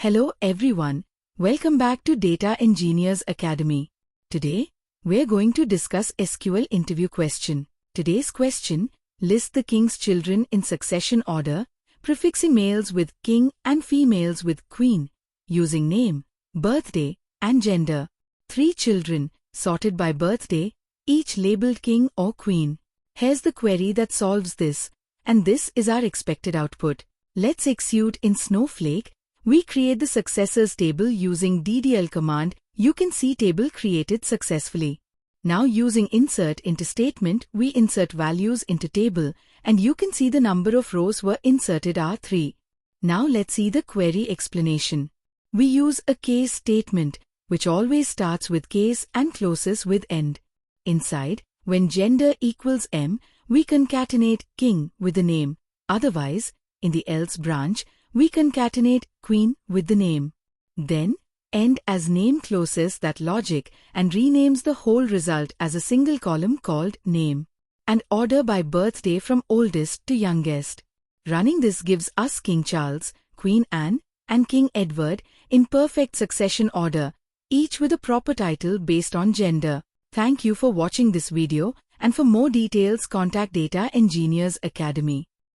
Hello everyone, welcome back to Data Engineers Academy. Today, we're going to discuss SQL interview question. Today's question, list the king's children in succession order, prefixing males with king and females with queen, using name, birthday, and gender. 3 children, sorted by birthday, each labeled king or queen. Here's the query that solves this, and this is our expected output. Let's execute in Snowflake. We create the successors table using DDL command. You can see table created successfully. Now using insert into statement, we insert values into table, and you can see the number of rows were inserted are 3. Now let's see the query explanation. We use a case statement, which always starts with case and closes with end. Inside, when gender equals M, we concatenate king with the name. Otherwise, in the else branch, we concatenate queen with the name. Then, end as name closes that logic and renames the whole result as a single column called name. And order by birthday from oldest to youngest. Running this gives us King Charles, Queen Anne, and King Edward in perfect succession order, each with a proper title based on gender. Thank you for watching this video, and for more details contact Data Engineers Academy.